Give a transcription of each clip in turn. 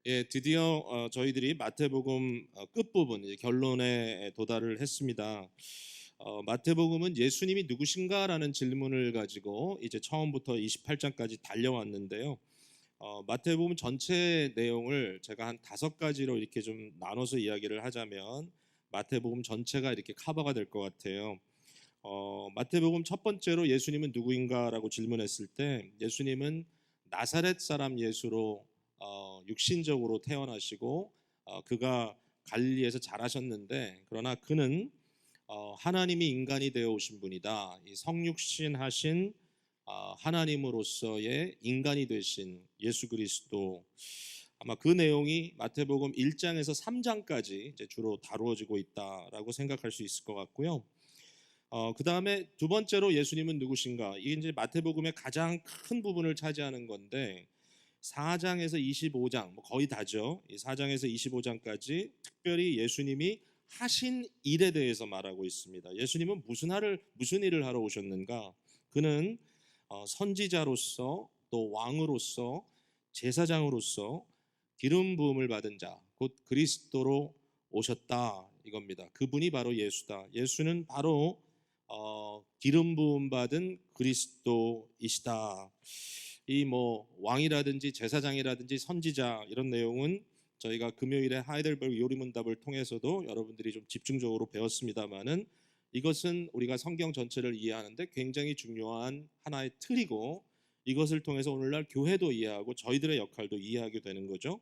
예, 드디어 저희들이 마태복음 끝부분 이제 결론에 도달을 했습니다. 마태복음은 예수님이 누구신가라는 질문을 가지고 이제 처음부터 28장까지 달려왔는데요. 마태복음 전체 내용을 제가 한 5가지로 이렇게 좀 나눠서 이야기를 하자면 마태복음 전체가 이렇게 커버가 될 것 같아요. 마태복음 첫 번째로 예수님은 누구인가라고 질문했을 때 예수님은 나사렛 사람 예수로 육신적으로 태어나시고 그가 갈릴리에서 자라셨는데 그러나 그는 하나님이 인간이 되어 오신 분이다. 이 성육신 하신 하나님으로서의 인간이 되신 예수 그리스도, 아마 그 내용이 마태복음 1장에서 3장까지 이제 주로 다루어지고 있다라고 생각할 수 있을 것 같고요. 그 다음에 두 번째로 예수님은 누구신가? 이게 이제 마태복음의 가장 큰 부분을 차지하는 건데 4장에서 25장, 뭐 거의 다죠. 이 4장에서 25장까지 특별히 예수님이 하신 일에 대해서 말하고 있습니다. 예수님은 무슨 일을 하러 오셨는가? 그는 선지자로서 또 왕으로서 제사장으로서 기름 부음을 받은 자, 곧 그리스도로 오셨다 이겁니다. 그분이 바로 예수다. 예수는 바로 기름 부음 받은 그리스도이시다. 이 뭐 왕이라든지 제사장이라든지 선지자 이런 내용은 저희가 금요일에 하이델베르그 요리문답을 통해서도 여러분들이 좀 집중적으로 배웠습니다만은 이것은 우리가 성경 전체를 이해하는데 굉장히 중요한 하나의 틀이고 이것을 통해서 오늘날 교회도 이해하고 저희들의 역할도 이해하게 되는 거죠.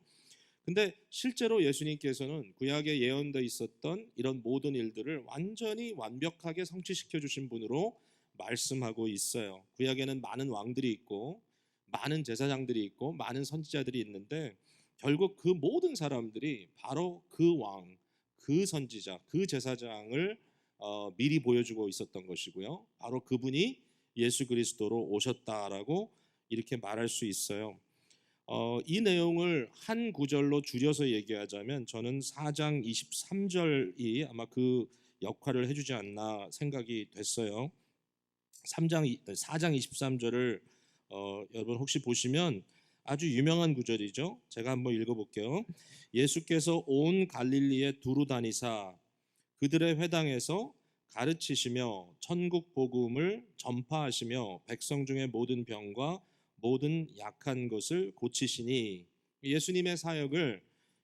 근데 실제로 예수님께서는 구약에 예언되어 있었던 이런 모든 일들을 완전히 완벽하게 성취시켜 주신 분으로 말씀하고 있어요. 구약에는 많은 왕들이 있고 많은 제사장들이 있고 많은 선지자들이 있는데 결국 그 모든 사람들이 바로 그 왕, 그 선지자, 그 제사장을 미리 보여주고 있었던 것이고요. 바로 그분이 예수 그리스도로 오셨다라고 이렇게 말할 수 있어요. 이 내용을 한 구절로 줄여서 얘기하자면 저는 4장 23절이 아마 그 역할을 해주지 않나 생각이 됐어요. 4장 23절을 여러분 혹시 보시면 아주 유명한 구절이죠. 제가 한번 읽어볼게요. 예수께서 온 갈릴리에 두루 다니사 그들의 회당에서 가르치시며 천국 복음을 전파하시며 백성 중의 모든 병과 모든 약한 것을 고치시니, 예수님의 사역을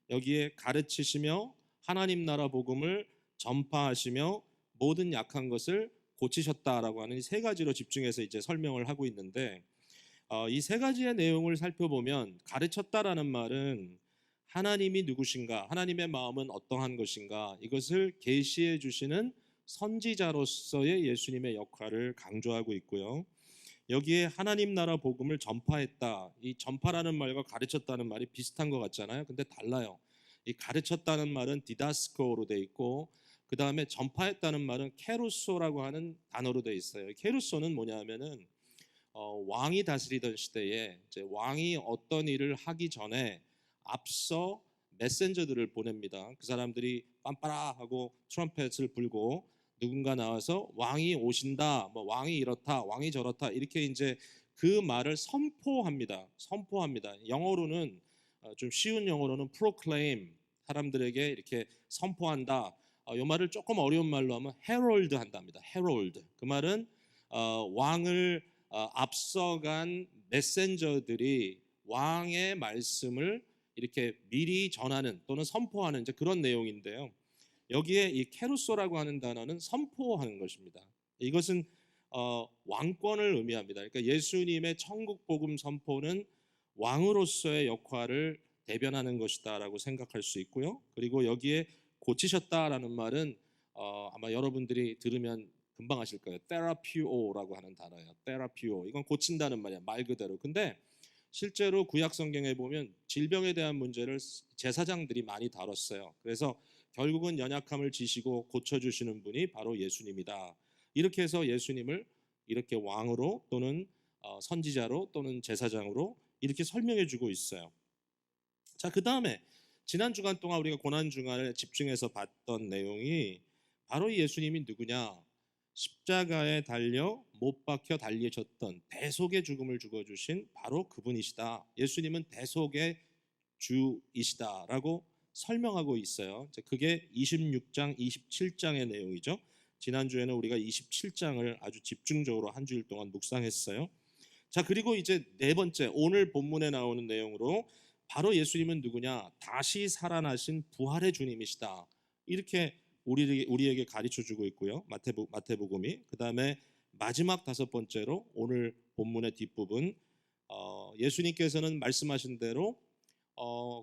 여기에 가르치시며 하나님 나라 복음을 전파하시며 모든 약한 것을 고치셨다라고 하는 이 3가지로 집중해서 이제 설명을 하고 있는데 이 3가지의 내용을 살펴보면 가르쳤다라는 말은 하나님이 누구신가, 하나님의 마음은 어떠한 것인가 이것을 계시해 주시는 선지자로서의 예수님의 역할을 강조하고 있고요. 여기에 하나님 나라 복음을 전파했다. 이 전파라는 말과 가르쳤다는 말이 비슷한 것 같잖아요. 근데 달라요. 이 가르쳤다는 말은 디다스코로 돼 있고 그 다음에 전파했다는 말은 케루소라고 하는 단어로 돼 있어요. 케루소는 뭐냐면은 왕이 다스리던 시대에 이제 왕이 어떤 일을 하기 전에 앞서 메신저들을 보냅니다. 그 사람들이 빰빠라 하고 트럼펫을 불고 누군가 나와서 왕이 오신다, 뭐 왕이 이렇다, 왕이 저렇다 이렇게 이제 그 말을 선포합니다. 영어로는 좀 쉬운 영어로는 proclaim, 사람들에게 이렇게 선포한다. 이 말을 조금 어려운 말로 하면 herald 한답니다. herald. 그 말은 왕을 앞서간 메신저들이 왕의 말씀을 이렇게 미리 전하는 또는 선포하는 이제 그런 내용인데요. 여기에 이 케루소라고 하는 단어는 선포하는 것입니다. 이것은 왕권을 의미합니다. 그러니까 예수님의 천국 복음 선포는 왕으로서의 역할을 대변하는 것이다라고 생각할 수 있고요. 그리고 여기에 고치셨다라는 말은 아마 여러분들이 들으면 금방 아실 거예요. 테라피오라고 하는 단어예요. 테라피오. 이건 고친다는 말이야, 말 그대로. 근데 실제로 구약 성경에 보면 질병에 대한 문제를 제사장들이 많이 다뤘어요. 그래서 결국은 연약함을 지시고 고쳐주시는 분이 바로 예수님이다. 이렇게 해서 예수님을 이렇게 왕으로 또는 선지자로 또는 제사장으로 이렇게 설명해 주고 있어요. 자, 그 다음에 지난 주간 동안 우리가 고난 주간에 집중해서 봤던 내용이 바로 예수님이 누구냐? 십자가에 달려 못 박혀 달리셨던 대속의 죽음을 죽어주신 바로 그분이시다. 예수님은 대속의 주이시다라고 설명하고 있어요. 그게 26장, 27장의 내용이죠. 지난주에는 우리가 27장을 아주 집중적으로 한 주일 동안 묵상했어요. 자, 그리고 이제 네 번째, 오늘 본문에 나오는 내용으로 바로 예수님은 누구냐? 다시 살아나신 부활의 주님이시다. 이렇게 우리에게 가르쳐 주고 있고요. 마태복음이. 그다음에 마지막 다섯 번째로 오늘 본문의 뒷부분, 예수님께서는 말씀하신 대로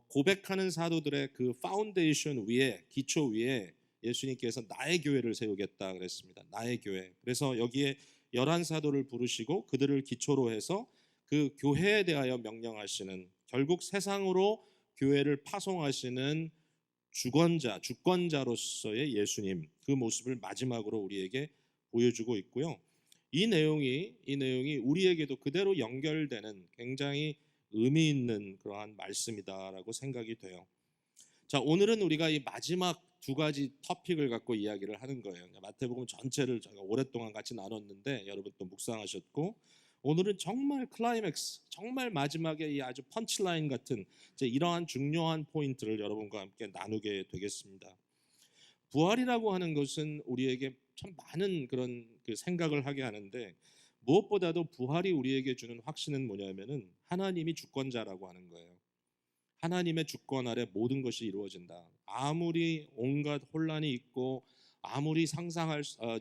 고백하는 사도들의 그 파운데이션 위에, 기초 위에 예수님께서 나의 교회를 세우겠다 그랬습니다. 나의 교회. 그래서 여기에 11사도를 부르시고 그들을 기초로 해서 그 교회에 대하여 명령하시는, 결국 세상으로 교회를 파송하시는 주권자로서의 예수님, 그 모습을 마지막으로 우리에게 보여주고 있고요. 이 내용이 우리에게도 그대로 연결되는 굉장히 의미 있는 그러한 말씀이다라고 생각이 돼요. 자, 오늘은 우리가 이 마지막 두 가지 토픽을 갖고 이야기를 하는 거예요. 마태복음 전체를 저희가 오랫동안 같이 나눴는데 여러분 또 묵상하셨고, 오늘은 정말 클라이맥스, 정말 마지막에 이 아주 펀치라인 같은 이러한 중요한 포인트를 여러분과 함께 나누게 되겠습니다. 부활이라고 하는 것은 우리에게 참 많은 그런 그 생각을 하게 하는데, 무엇보다도 부활이 우리에게 주는 확신은 뭐냐면은 하나님이 주권자라고 하는 거예요. 하나님의 주권 아래 모든 것이 이루어진다. 아무리 온갖 혼란이 있고 아무리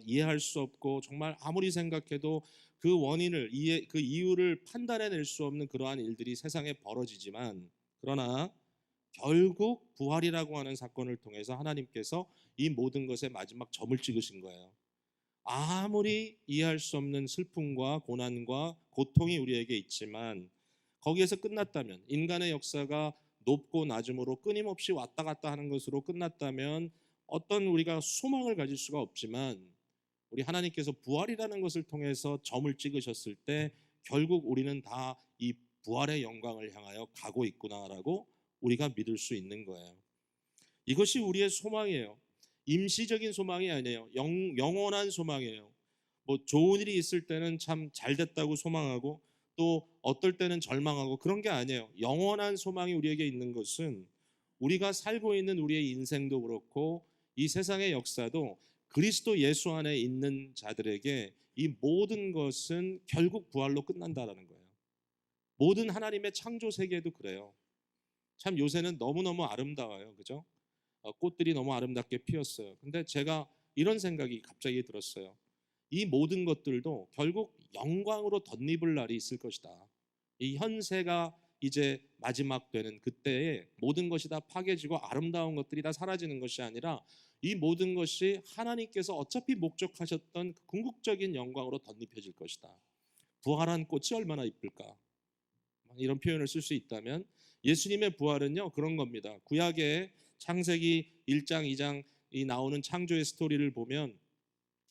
이해할 수 없고 정말 아무리 생각해도 그 원인을 그 이유를 판단해낼 수 없는 그러한 일들이 세상에 벌어지지만, 그러나 결국 부활이라고 하는 사건을 통해서 하나님께서 이 모든 것에 마지막 점을 찍으신 거예요. 아무리 이해할 수 없는 슬픔과 고난과 고통이 우리에게 있지만 거기에서 끝났다면, 인간의 역사가 높고 낮음으로 끊임없이 왔다 갔다 하는 것으로 끝났다면 어떤 우리가 소망을 가질 수가 없지만, 우리 하나님께서 부활이라는 것을 통해서 점을 찍으셨을 때 결국 우리는 다 이 부활의 영광을 향하여 가고 있구나라고 우리가 믿을 수 있는 거예요. 이것이 우리의 소망이에요. 임시적인 소망이 아니에요. 영원한 소망이에요. 뭐 좋은 일이 있을 때는 참 잘 됐다고 소망하고 또 어떨 때는 절망하고 그런 게 아니에요. 영원한 소망이 우리에게 있는 것은 우리가 살고 있는 우리의 인생도 그렇고 이 세상의 역사도 그리스도 예수 안에 있는 자들에게 이 모든 것은 결국 부활로 끝난다라는 거예요. 모든 하나님의 창조 세계도 그래요. 참 요새는 너무너무 아름다워요. 그죠? 꽃들이 너무 아름답게 피었어요. 근데 제가 이런 생각이 갑자기 들었어요. 이 모든 것들도 결국 영광으로 덧입을 날이 있을 것이다. 이 현세가 이제 마지막 되는 그때에 모든 것이 다 파괴지고 아름다운 것들이 다 사라지는 것이 아니라 이 모든 것이 하나님께서 어차피 목적하셨던 그 궁극적인 영광으로 덧입혀질 것이다. 부활한 꽃이 얼마나 이쁠까? 이런 표현을 쓸 수 있다면 예수님의 부활은요 그런 겁니다. 구약의 창세기 1장 2장이 나오는 창조의 스토리를 보면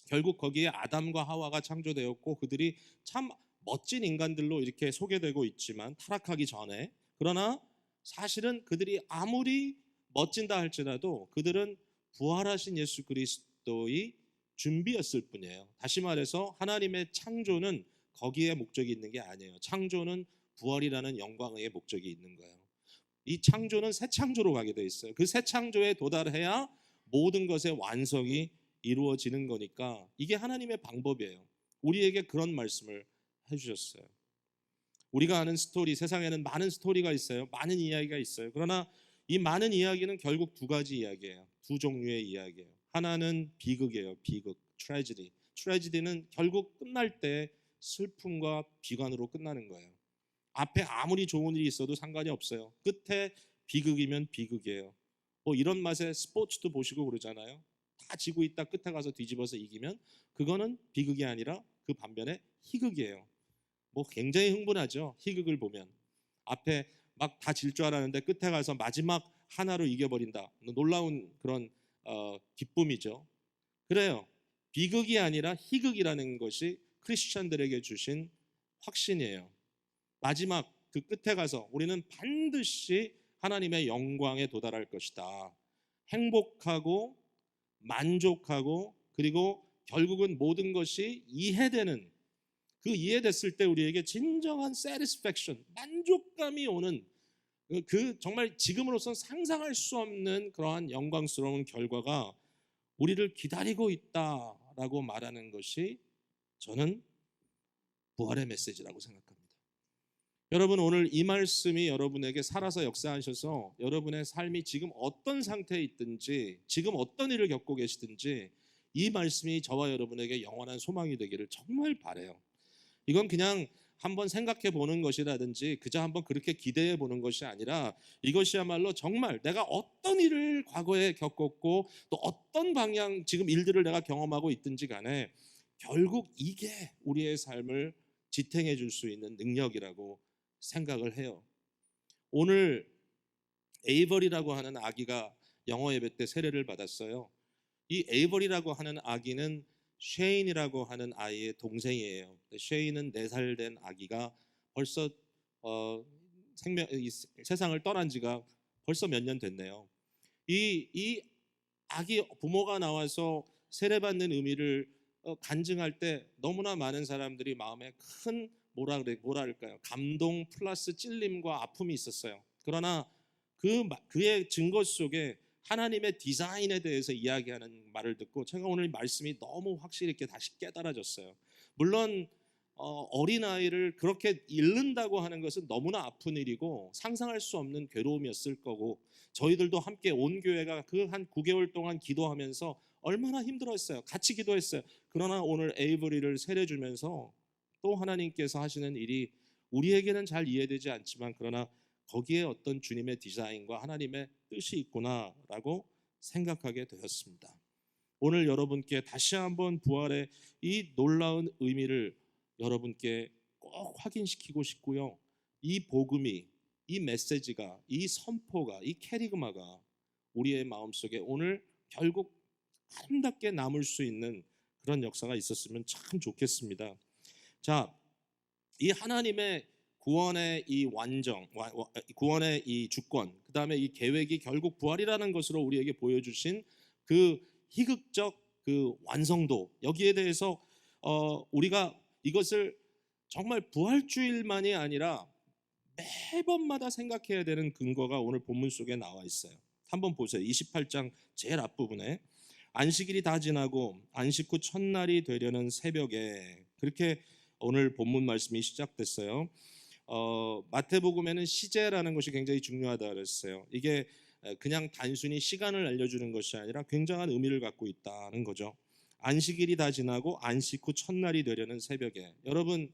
결국 거기에 아담과 하와가 창조되었고 그들이 참 멋진 인간들로 이렇게 소개되고 있지만 타락하기 전에, 그러나 사실은 그들이 아무리 멋진다 할지라도 그들은 부활하신 예수 그리스도의 준비였을 뿐이에요. 다시 말해서 하나님의 창조는 거기에 목적이 있는 게 아니에요. 창조는 부활이라는 영광의 목적이 있는 거예요. 이 창조는 새 창조로 가게 돼 있어요. 그 새 창조에 도달해야 모든 것의 완성이 이루어지는 거니까 이게 하나님의 방법이에요. 우리에게 그런 말씀을 해주셨어요. 우리가 아는 스토리, 세상에는 많은 스토리가 있어요. 많은 이야기가 있어요. 그러나 이 많은 이야기는 결국 두 가지 이야기예요. 두 종류의 이야기예요. 하나는 비극이에요. 비극, 트래지디. 트래지디는 결국 끝날 때 슬픔과 비관으로 끝나는 거예요. 앞에 아무리 좋은 일이 있어도 상관이 없어요. 끝에 비극이면 비극이에요. 뭐 이런 맛에 스포츠도 보시고 그러잖아요. 다 지고 있다 끝에 가서 뒤집어서 이기면 그거는 비극이 아니라 그 반면에 희극이에요. 뭐 굉장히 흥분하죠. 희극을 보면 앞에 막 다 질 줄 알았는데 끝에 가서 마지막 하나로 이겨버린다. 놀라운 그런 기쁨이죠. 그래요. 비극이 아니라 희극이라는 것이 크리스천들에게 주신 확신이에요. 마지막 그 끝에 가서 우리는 반드시 하나님의 영광에 도달할 것이다. 행복하고 만족하고 그리고 결국은 모든 것이 이해되는, 그 이해됐을 때 우리에게 진정한 satisfaction, 만족감이 오는 그 정말 지금으로선 상상할 수 없는 그러한 영광스러운 결과가 우리를 기다리고 있다라고 말하는 것이 저는 부활의 메시지라고 생각합니다. 여러분, 오늘 이 말씀이 여러분에게 살아서 역사하셔서 여러분의 삶이 지금 어떤 상태에 있든지, 지금 어떤 일을 겪고 계시든지 이 말씀이 저와 여러분에게 영원한 소망이 되기를 정말 바라요. 이건 그냥 한번 생각해 보는 것이라든지 그저 한번 그렇게 기대해 보는 것이 아니라, 이것이야말로 정말 내가 어떤 일을 과거에 겪었고 또 어떤 방향 지금 일들을 내가 경험하고 있든지 간에 결국 이게 우리의 삶을 지탱해 줄 수 있는 능력이라고 생각을 해요. 오늘 에이버리라고 하는 아기가 영어 예배 때 세례를 받았어요. 이 에이버리라고 하는 아기는 쉐인이라고 하는 아이의 동생이에요. 쉐인은 4살 된 아기가 벌써 이 세상을 떠난 지가 벌써 몇 년 됐네요. 이 아기 부모가 나와서 세례받는 의미를 간증할 때 너무나 많은 사람들이 마음에 큰 뭐랄까요, 감동 플러스 찔림과 아픔이 있었어요. 그러나 그의 증거 속에 하나님의 디자인에 대해서 이야기하는 말을 듣고 제가 오늘 말씀이 너무 확실히 이렇게 다시 깨달아졌어요. 물론 어린아이를 그렇게 잃는다고 하는 것은 너무나 아픈 일이고 상상할 수 없는 괴로움이었을 거고, 저희들도 함께 온 교회가 그 한 9개월 동안 기도하면서 얼마나 힘들었어요. 같이 기도했어요. 그러나 오늘 에이브리를 세례 주면서 또 하나님께서 하시는 일이 우리에게는 잘 이해되지 않지만, 그러나 거기에 어떤 주님의 디자인과 하나님의 뜻이 있구나라고 생각하게 되었습니다. 오늘 여러분께 다시 한번 부활의 이 놀라운 의미를 여러분께 꼭 확인시키고 싶고요. 이 복음이, 이 메시지가, 이 선포가, 이 캐리그마가 우리의 마음속에 오늘 결국 아름답게 남을 수 있는 그런 역사가 있었으면 참 좋겠습니다. 자, 이 하나님의 구원의 이 완정, 구원의 이 주권, 그 다음에 이 계획이 결국 부활이라는 것으로 우리에게 보여주신 그 희극적 그 완성도, 여기에 대해서 우리가 이것을 정말 부활주일만이 아니라 매번마다 생각해야 되는 근거가 오늘 본문 속에 나와 있어요. 한번 보세요. 28장 제일 앞부분에 안식일이 다 지나고 안식 후 첫날이 되려는 새벽에, 그렇게 오늘 본문 말씀이 시작됐어요. 마태복음에는 시제라는 것이 굉장히 중요하다 그랬어요. 이게 그냥 단순히 시간을 알려주는 것이 아니라 굉장한 의미를 갖고 있다는 거죠. 안식일이 다 지나고 안식 후 첫날이 되려는 새벽에, 여러분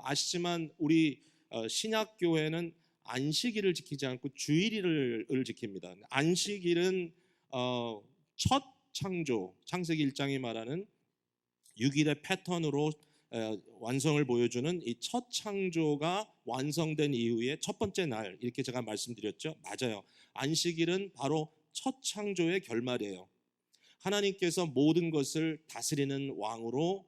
아시지만 우리 신약교회는 안식일을 지키지 않고 주일을 지킵니다. 안식일은 첫 창조, 창세기 1장이 말하는 6일의 패턴으로 완성을 보여주는 이 첫 창조가 완성된 이후에 첫 번째 날, 이렇게 제가 말씀드렸죠. 맞아요. 안식일은 바로 첫 창조의 결말이에요. 하나님께서 모든 것을 다스리는 왕으로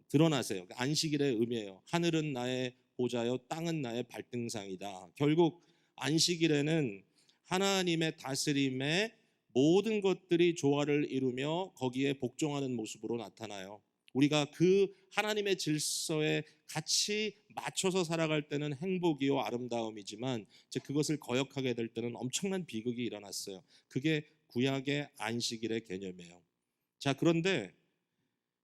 드러나세요. 안식일의 의미예요. 하늘은 나의 보좌요, 땅은 나의 발등상이다. 결국 안식일에는 하나님의 다스림에 모든 것들이 조화를 이루며 거기에 복종하는 모습으로 나타나요. 우리가 그 하나님의 질서에 같이 맞춰서 살아갈 때는 행복이요 아름다움이지만, 그것을 거역하게 될 때는 엄청난 비극이 일어났어요. 그게 구약의 안식일의 개념이에요. 자, 그런데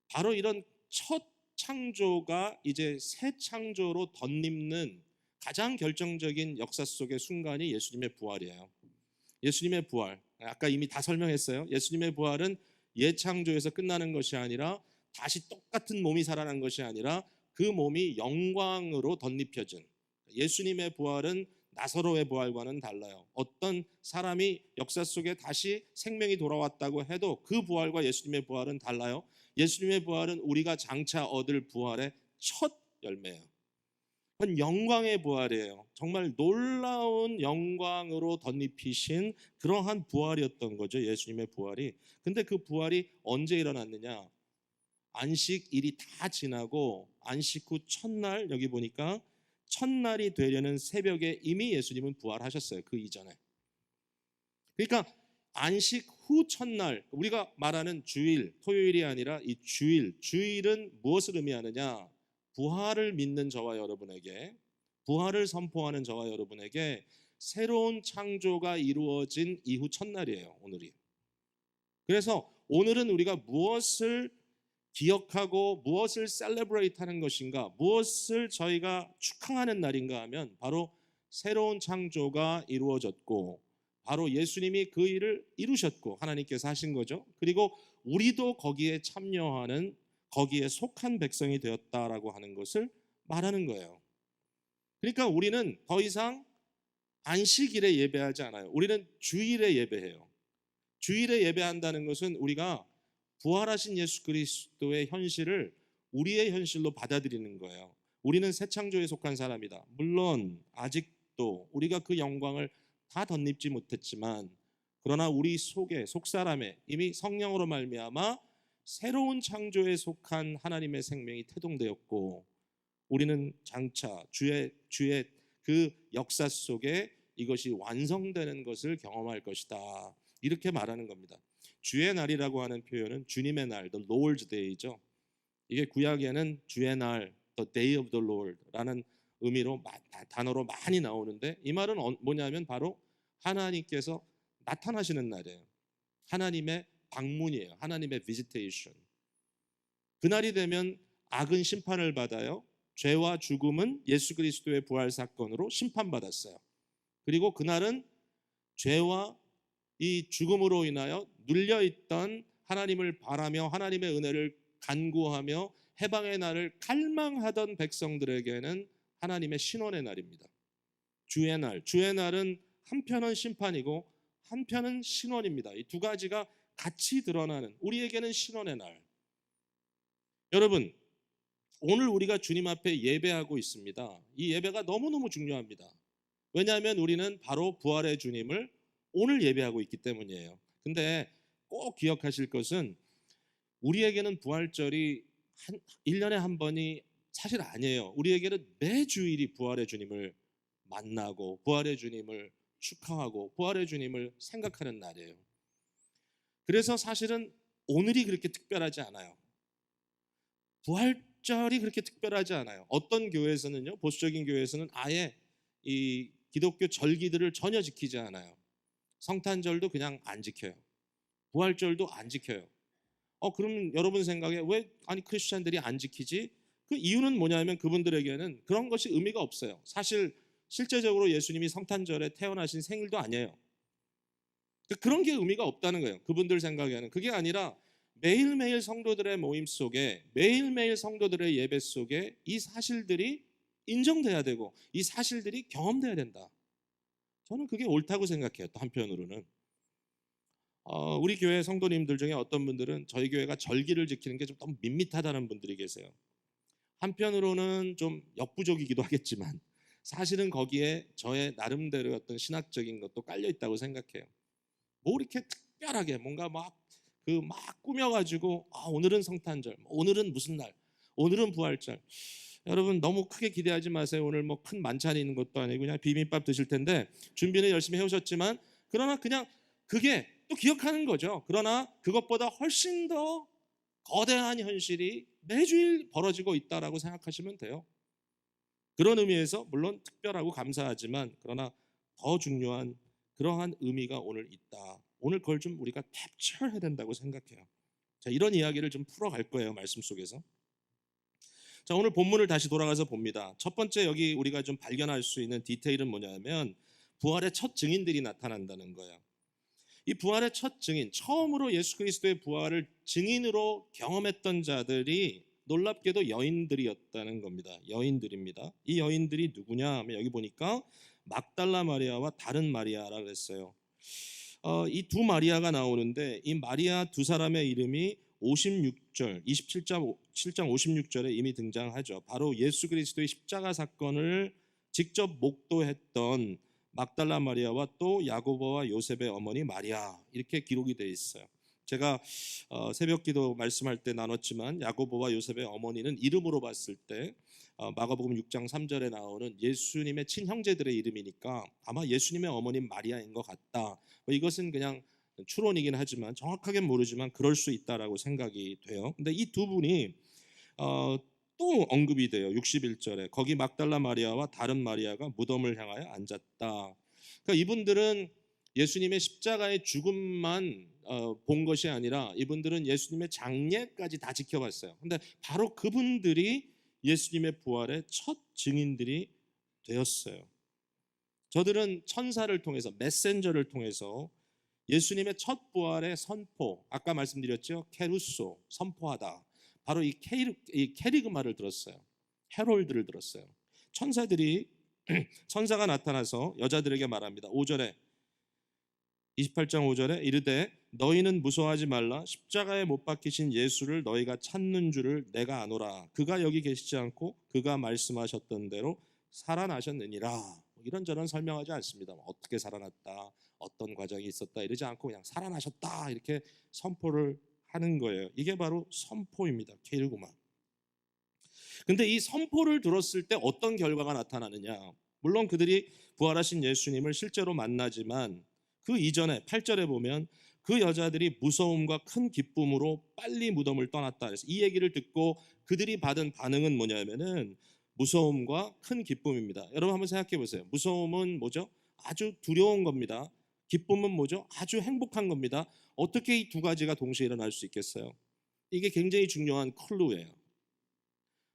바로 이런 첫 창조가 이제 새 창조로 덧입는 가장 결정적인 역사 속의 순간이 예수님의 부활이에요. 예수님의 부활, 아까 이미 다 설명했어요. 예수님의 부활은 예창조에서 끝나는 것이 아니라 다시 똑같은 몸이 살아난 것이 아니라 그 몸이 영광으로 덧입혀진, 예수님의 부활은 나사로의 부활과는 달라요. 어떤 사람이 역사 속에 다시 생명이 돌아왔다고 해도 그 부활과 예수님의 부활은 달라요. 예수님의 부활은 우리가 장차 얻을 부활의 첫 열매예요. 그건 영광의 부활이에요. 정말 놀라운 영광으로 덧입히신 그러한 부활이었던 거죠, 예수님의 부활이. 근데 그 부활이 언제 일어났느냐? 안식일이 다 지나고 안식 후 첫날, 여기 보니까 첫날이 되려는 새벽에 이미 예수님은 부활하셨어요. 그 이전에. 그러니까 안식 후 첫날, 우리가 말하는 주일, 토요일이 아니라 이 주일은 무엇을 의미하느냐? 부활을 믿는 저와 여러분에게, 부활을 선포하는 저와 여러분에게 새로운 창조가 이루어진 이후 첫날이에요, 오늘이. 그래서 오늘은 우리가 무엇을 기억하고 무엇을 셀레브레이트 하는 것인가, 무엇을 저희가 축하하는 날인가 하면 바로 새로운 창조가 이루어졌고, 바로 예수님이 그 일을 이루셨고 하나님께서 하신 거죠. 그리고 우리도 거기에 참여하는, 거기에 속한 백성이 되었다라고 하는 것을 말하는 거예요. 그러니까 우리는 더 이상 안식일에 예배하지 않아요. 우리는 주일에 예배해요. 주일에 예배한다는 것은 우리가 부활하신 예수 그리스도의 현실을 우리의 현실로 받아들이는 거예요. 우리는 새 창조에 속한 사람이다. 물론 아직도 우리가 그 영광을 다 덧입지 못했지만, 그러나 우리 속에, 속사람에 이미 성령으로 말미암아 새로운 창조에 속한 하나님의 생명이 태동되었고, 우리는 장차 주의 그 역사 속에 이것이 완성되는 것을 경험할 것이다, 이렇게 말하는 겁니다. 주의 날이라고 하는 표현은 주님의 날, the Lord's Day죠. 이게 구약에는 주의 날, the Day of the Lord라는 의미로 단어로 많이 나오는데, 이 말은 뭐냐면 바로 하나님께서 나타나시는 날이에요. 하나님의 방문이에요. 하나님의 visitation. 그날이 되면 악은 심판을 받아요. 죄와 죽음은 예수 그리스도의 부활 사건으로 심판받았어요. 그리고 그날은 죄와 이 죽음으로 인하여 눌려있던 하나님을 바라며 하나님의 은혜를 간구하며 해방의 날을 갈망하던 백성들에게는 하나님의 신원의 날입니다. 주의 날, 주의 날은 한편은 심판이고 한편은 신원입니다. 이 두 가지가 같이 드러나는, 우리에게는 신원의 날. 여러분, 오늘 우리가 주님 앞에 예배하고 있습니다. 이 예배가 너무너무 중요합니다. 왜냐하면 우리는 바로 부활의 주님을 오늘 예배하고 있기 때문이에요. 근데 꼭 기억하실 것은, 우리에게는 부활절이 1년에 한 번이 사실 아니에요. 우리에게는 매주일이 부활의 주님을 만나고 부활의 주님을 축하하고 부활의 주님을 생각하는 날이에요. 그래서 사실은 오늘이 그렇게 특별하지 않아요. 부활절이 그렇게 특별하지 않아요. 어떤 교회에서는요, 보수적인 교회에서는 아예 이 기독교 절기들을 전혀 지키지 않아요. 성탄절도 그냥 안 지켜요. 부활절도 안 지켜요. 그럼 여러분 생각에 왜 크리스천들이 안 지키지? 그 이유는 뭐냐면 그분들에게는 그런 것이 의미가 없어요. 사실 실제적으로 예수님이 성탄절에 태어나신 생일도 아니에요. 그런 게 의미가 없다는 거예요. 그분들 생각에는. 그게 아니라 매일매일 성도들의 모임 속에, 매일매일 성도들의 예배 속에 이 사실들이 인정돼야 되고 이 사실들이 경험돼야 된다. 저는 그게 옳다고 생각해요. 또 한편으로는 우리 교회 성도님들 중에 어떤 분들은 저희 교회가 절기를 지키는 게 좀 너무 밋밋하다는 분들이 계세요. 한편으로는 좀 역부족이기도 하겠지만 사실은 거기에 저의 나름대로 어떤 신학적인 것도 깔려 있다고 생각해요. 뭐 이렇게 특별하게 뭔가 막 꾸며가지고 오늘은 성탄절, 오늘은 무슨 날, 오늘은 부활절. 여러분 너무 크게 기대하지 마세요. 오늘 뭐 큰 만찬이 있는 것도 아니고 그냥 비빔밥 드실 텐데 준비는 열심히 해오셨지만, 그러나 그냥 그게 또 기억하는 거죠. 그러나 그것보다 훨씬 더 거대한 현실이 매주일 벌어지고 있다라고 생각하시면 돼요. 그런 의미에서 물론 특별하고 감사하지만 그러나 더 중요한 그러한 의미가 오늘 있다. 오늘 그걸 좀 우리가 캡처해야 된다고 생각해요. 자, 이런 이야기를 좀 풀어갈 거예요, 말씀 속에서. 자, 오늘 본문을 다시 돌아가서 봅니다. 첫 번째 여기 우리가 좀 발견할 수 있는 디테일은 뭐냐면 부활의 첫 증인들이 나타난다는 거예요. 이 부활의 첫 증인, 처음으로 예수 그리스도의 부활을 증인으로 경험했던 자들이 놀랍게도 여인들이었다는 겁니다. 여인들입니다. 이 여인들이 누구냐 하면 여기 보니까 막달라 마리아와 다른 마리아라고 했어요. 이 두 마리아가 나오는데 이 마리아 두 사람의 이름이 56절, 27장 56절에 이미 등장하죠. 바로 예수 그리스도의 십자가 사건을 직접 목도했던 막달라 마리아와 또 야고보와 요셉의 어머니 마리아, 이렇게 기록이 되어 있어요. 제가 새벽기도 말씀할 때 나눴지만 야고보와 요셉의 어머니는 이름으로 봤을 때 마가복음 6장 3절에 나오는 예수님의 친형제들의 이름이니까 아마 예수님의 어머님 마리아인 것 같다. 이것은 그냥 추론이긴 하지만 정확하게 모르지만 그럴 수 있다라고 생각이 돼요. 근데 이 두 분이 또 언급이 돼요. 61절에 거기 막달라 마리아와 다른 마리아가 무덤을 향하여 앉았다. 그러니까 이분들은 예수님의 십자가의 죽음만 본 것이 아니라 이분들은 예수님의 장례까지 다 지켜봤어요. 근데 바로 그분들이 예수님의 부활의 첫 증인들이 되었어요. 저들은 천사를 통해서, 메신저를 통해서 예수님의 첫 부활의 선포, 아까 말씀드렸죠, 케루소, 선포하다, 바로 이 케리그마를 들었어요. 헤롤드를 들었어요. 천사들이 천사가 나타나서 여자들에게 말합니다. 5절에, 28장 5절에 이르되 너희는 무서워하지 말라. 십자가에 못 박히신 예수를 너희가 찾는 줄을 내가 아노라. 그가 여기 계시지 않고 그가 말씀하셨던 대로 살아나셨느니라. 이런저런 설명하지 않습니다. 어떻게 살아났다, 어떤 과정이 있었다 이러지 않고 그냥 살아나셨다 이렇게 선포를 하는 거예요. 이게 바로 선포입니다. 케르구마. 근데 이 선포를 들었을 때 어떤 결과가 나타나느냐? 물론 그들이 부활하신 예수님을 실제로 만나지만 그 이전에 8절에 보면 그 여자들이 무서움과 큰 기쁨으로 빨리 무덤을 떠났다. 그래서 이 얘기를 듣고 그들이 받은 반응은 뭐냐면은 무서움과 큰 기쁨입니다. 여러분 한번 생각해 보세요. 무서움은 뭐죠? 아주 두려운 겁니다. 기쁨은 뭐죠? 아주 행복한 겁니다. 어떻게 이 두 가지가 동시에 일어날 수 있겠어요? 이게 굉장히 중요한 클루예요.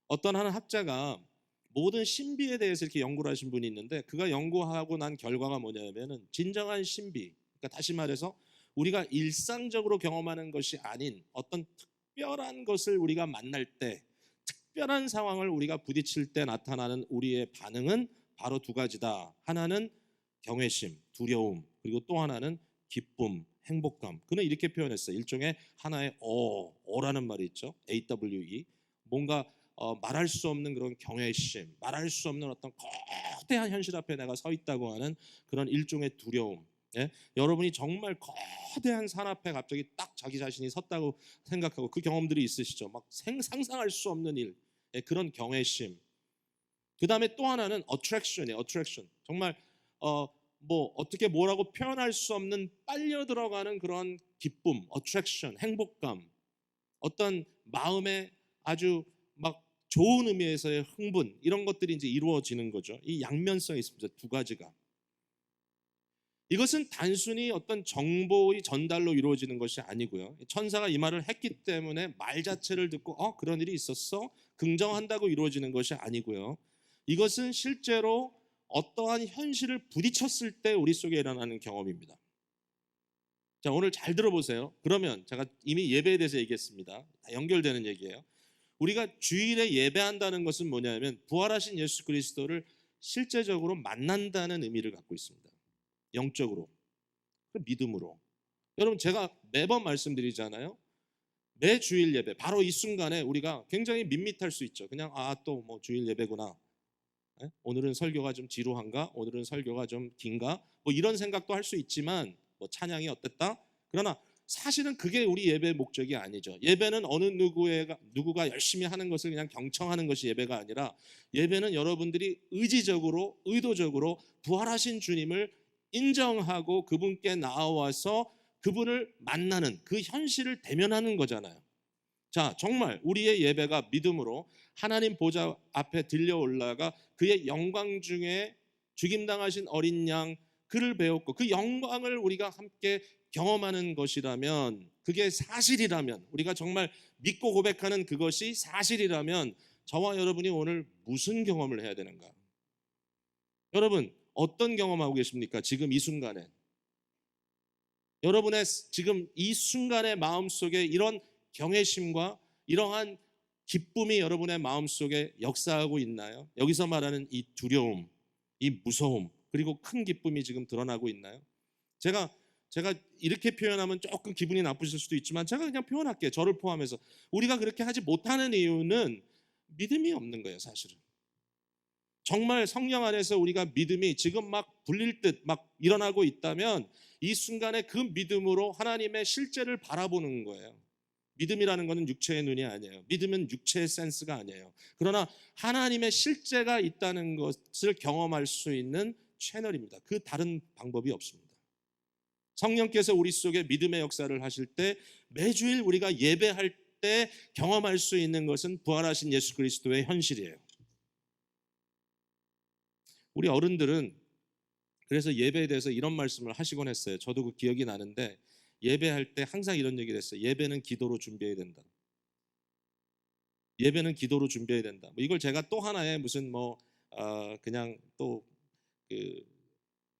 어떤 한 학자가 모든 신비에 대해서 이렇게 연구를 하신 분이 있는데 그가 연구하고 난 결과가 뭐냐면은 진정한 신비, 그러니까 다시 말해서 우리가 일상적으로 경험하는 것이 아닌 어떤 특별한 것을 우리가 만날 때, 특별한 상황을 우리가 부딪힐 때 나타나는 우리의 반응은 바로 두 가지다. 하나는 경외심, 두려움, 그리고 또 하나는 기쁨, 행복감. 그는 이렇게 표현했어요. 일종의 하나의 어라는 말이 있죠. AWE. 뭔가 말할 수 없는 그런 경외심, 말할 수 없는 어떤 거대한 현실 앞에 내가 서 있다고 하는 그런 일종의 두려움. 예? 여러분이 정말 거대한 산 앞에 갑자기 딱 자기 자신이 섰다고 생각하고 그 경험들이 있으시죠? 막 상상할 수 없는 일, 예? 그런 경외심. 그 다음에 또 하나는 attraction이에요. attraction. 정말 뭐 어떻게 뭐라고 표현할 수 없는 빨려 들어가는 그런 기쁨, attraction, 행복감. 어떤 마음에 아주 막 좋은 의미에서의 흥분, 이런 것들이 이제 이루어지는 거죠. 이 양면성이 있습니다. 두 가지가. 이것은 단순히 어떤 정보의 전달로 이루어지는 것이 아니고요. 천사가 이 말을 했기 때문에 말 자체를 듣고 그런 일이 있었어? 긍정한다고 이루어지는 것이 아니고요. 이것은 실제로 어떠한 현실을 부딪혔을 때 우리 속에 일어나는 경험입니다. 자, 오늘 잘 들어보세요. 그러면 제가 이미 예배에 대해서 얘기했습니다. 다 연결되는 얘기예요. 우리가 주일에 예배한다는 것은 뭐냐면 부활하신 예수 그리스도를 실제적으로 만난다는 의미를 갖고 있습니다. 영적으로, 믿음으로. 여러분 제가 매번 말씀드리잖아요. 매 주일 예배, 바로 이 순간에 우리가 굉장히 밋밋할 수 있죠. 그냥 또 뭐 주일 예배구나. 오늘은 설교가 좀 지루한가? 오늘은 설교가 좀 긴가? 뭐 이런 생각도 할 수 있지만 뭐 찬양이 어땠다? 그러나 사실은 그게 우리 예배의 목적이 아니죠. 예배는 어느 누구가 열심히 하는 것을 그냥 경청하는 것이 예배가 아니라 예배는 여러분들이 의지적으로, 의도적으로 부활하신 주님을 인정하고 그분께 나와서 그분을 만나는 그 현실을 대면하는 거잖아요. 자, 정말 우리의 예배가 믿음으로 하나님 보좌 앞에 들려 올라가 그의 영광 중에 죽임당하신 어린 양 그를 배웠고 그 영광을 우리가 함께 경험하는 것이라면, 그게 사실이라면, 우리가 정말 믿고 고백하는 그것이 사실이라면 저와 여러분이 오늘 무슨 경험을 해야 되는가? 여러분 어떤 경험하고 계십니까? 지금 이 순간에 여러분의 지금 이 순간의 마음속에 이런 경외심과 이러한 기쁨이 여러분의 마음속에 역사하고 있나요? 여기서 말하는 이 두려움, 이 무서움, 그리고 큰 기쁨이 지금 드러나고 있나요? 제가 이렇게 표현하면 조금 기분이 나쁘실 수도 있지만 제가 그냥 표현할게요. 저를 포함해서 우리가 그렇게 하지 못하는 이유는 믿음이 없는 거예요. 사실은 정말 성령 안에서 우리가 믿음이 지금 막 불릴 듯 막 일어나고 있다면 이 순간에 그 믿음으로 하나님의 실제를 바라보는 거예요. 믿음이라는 것은 육체의 눈이 아니에요. 믿음은 육체의 센스가 아니에요. 그러나 하나님의 실제가 있다는 것을 경험할 수 있는 채널입니다. 그 다른 방법이 없습니다. 성령께서 우리 속에 믿음의 역사를 하실 때 매주일 우리가 예배할 때 경험할 수 있는 것은 부활하신 예수 그리스도의 현실이에요. 우리 어른들은 그래서 예배에 대해서 이런 말씀을 하시곤 했어요. 저도 그 기억이 나는데 예배할 때 항상 이런 얘기를 했어요. 예배는 기도로 준비해야 된다. 예배는 기도로 준비해야 된다. 뭐 이걸 제가 또 하나의 무슨 그냥 또 그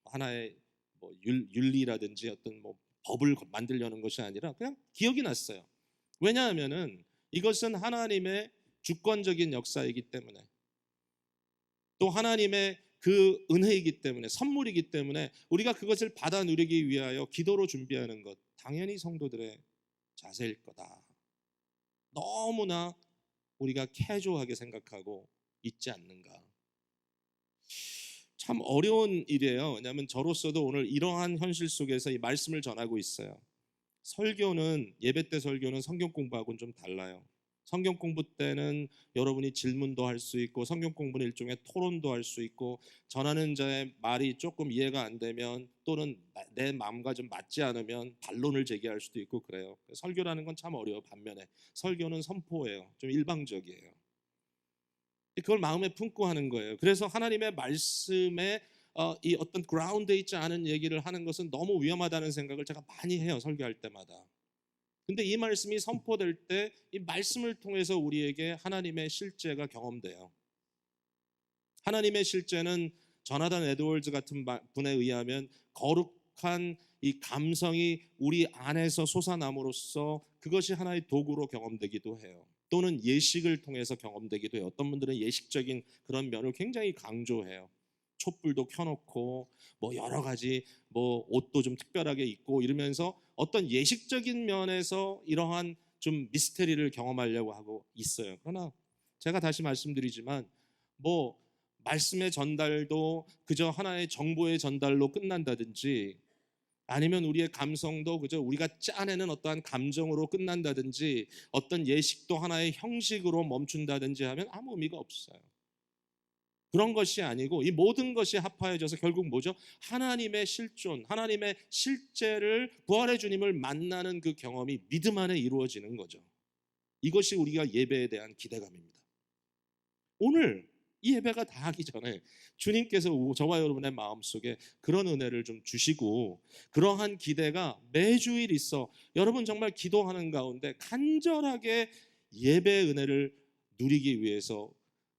하나의 뭐 윤리라든지 어떤 뭐 법을 만들려는 것이 아니라 그냥 기억이 났어요. 왜냐하면은 이것은 하나님의 주권적인 역사이기 때문에, 또 하나님의 그 은혜이기 때문에, 선물이기 때문에 우리가 그것을 받아 누리기 위하여 기도로 준비하는 것, 당연히 성도들의 자세일 거다. 너무나 우리가 캐주얼하게 생각하고 있지 않는가. 참 어려운 일이에요. 왜냐하면 저로서도 오늘 이러한 현실 속에서 이 말씀을 전하고 있어요. 설교는, 예배 때 설교는 성경 공부하고는 좀 달라요. 성경 공부 때는 여러분이 질문도 할 수 있고, 성경 공부는 일종의 토론도 할 수 있고, 전하는 자의 말이 조금 이해가 안 되면, 또는 내 마음과 좀 맞지 않으면 반론을 제기할 수도 있고 그래요. 설교라는 건 참 어려워. 반면에 설교는 선포예요. 좀 일방적이에요. 그걸 마음에 품고 하는 거예요. 그래서 하나님의 말씀에 이 어떤 그라운드에 있지 않은 얘기를 하는 것은 너무 위험하다는 생각을 제가 많이 해요. 설교할 때마다. 근데 이 말씀이 선포될 때 이 말씀을 통해서 우리에게 하나님의 실제가 경험돼요. 하나님의 실제는 조나단 에드워즈 같은 분에 의하면 거룩한 이 감성이 우리 안에서 솟아남으로써 그것이 하나의 도구로 경험되기도 해요. 또는 예식을 통해서 경험되기도 해요. 어떤 분들은 예식적인 그런 면을 굉장히 강조해요. 촛불도 켜놓고 뭐 여러 가지 뭐 옷도 좀 특별하게 입고 이러면서 어떤 예식적인 면에서 이러한 좀 미스테리를 경험하려고 하고 있어요. 그러나 제가 다시 말씀드리지만 뭐 말씀의 전달도 그저 하나의 정보의 전달로 끝난다든지, 아니면 우리의 감성도 그저 우리가 짜내는 어떠한 감정으로 끝난다든지, 어떤 예식도 하나의 형식으로 멈춘다든지 하면 아무 의미가 없어요. 그런 것이 아니고 이 모든 것이 합하여져서 결국 뭐죠? 하나님의 실존, 하나님의 실제를, 부활의 주님을 만나는 그 경험이 믿음 안에 이루어지는 거죠. 이것이 우리가 예배에 대한 기대감입니다. 오늘 이 예배가 다 하기 전에 주님께서 저와 여러분의 마음속에 그런 은혜를 좀 주시고, 그러한 기대가 매주일 있어 여러분 정말 기도하는 가운데 간절하게 예배의 은혜를 누리기 위해서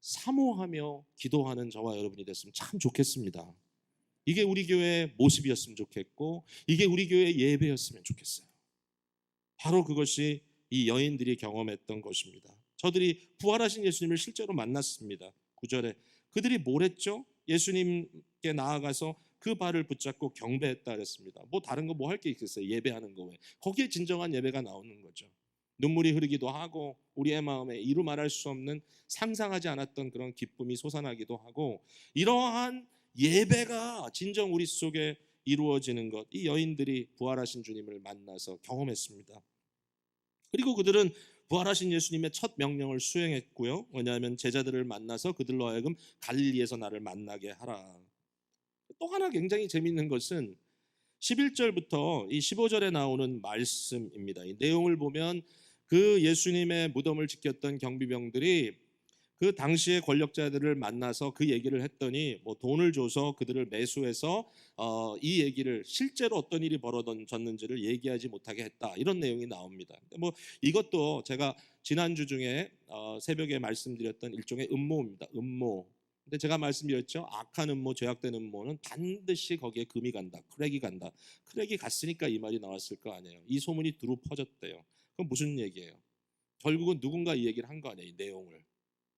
사모하며 기도하는 저와 여러분이 됐으면 참 좋겠습니다. 이게 우리 교회의 모습이었으면 좋겠고, 이게 우리 교회의 예배였으면 좋겠어요. 바로 그것이 이 여인들이 경험했던 것입니다. 저들이 부활하신 예수님을 실제로 만났습니다. 9절에 그들이 뭘 했죠? 예수님께 나아가서 그 발을 붙잡고 경배했다 그랬습니다. 뭐 다른 거 뭐 할 게 있겠어요? 예배하는 거 외에. 거기에 진정한 예배가 나오는 거죠. 눈물이 흐르기도 하고 우리의 마음에 이루 말할 수 없는, 상상하지 않았던 그런 기쁨이 솟아나기도 하고, 이러한 예배가 진정 우리 속에 이루어지는 것, 이 여인들이 부활하신 주님을 만나서 경험했습니다. 그리고 그들은 부활하신 예수님의 첫 명령을 수행했고요. 왜냐하면 제자들을 만나서 그들로 하여금 갈릴리에서 나를 만나게 하라. 또 하나 굉장히 재미있는 것은 11절부터 이 15절에 나오는 말씀입니다. 이 내용을 보면 그 예수님의 무덤을 지켰던 경비병들이 그 당시의 권력자들을 만나서 그 얘기를 했더니 뭐 돈을 줘서 그들을 매수해서 이 얘기를, 실제로 어떤 일이 벌어졌는지를 얘기하지 못하게 했다, 이런 내용이 나옵니다. 뭐 이것도 제가 지난주 중에 새벽에 말씀드렸던 일종의 음모입니다. 음모. 근데 제가 말씀드렸죠. 악한 음모, 죄악된 음모는 반드시 거기에 금이 간다, 크랙이 간다. 크랙이 갔으니까 이 말이 나왔을 거 아니에요. 이 소문이 두루 퍼졌대요. 그럼 무슨 얘기예요? 결국은 누군가 이 얘기를 한 거 아니에요.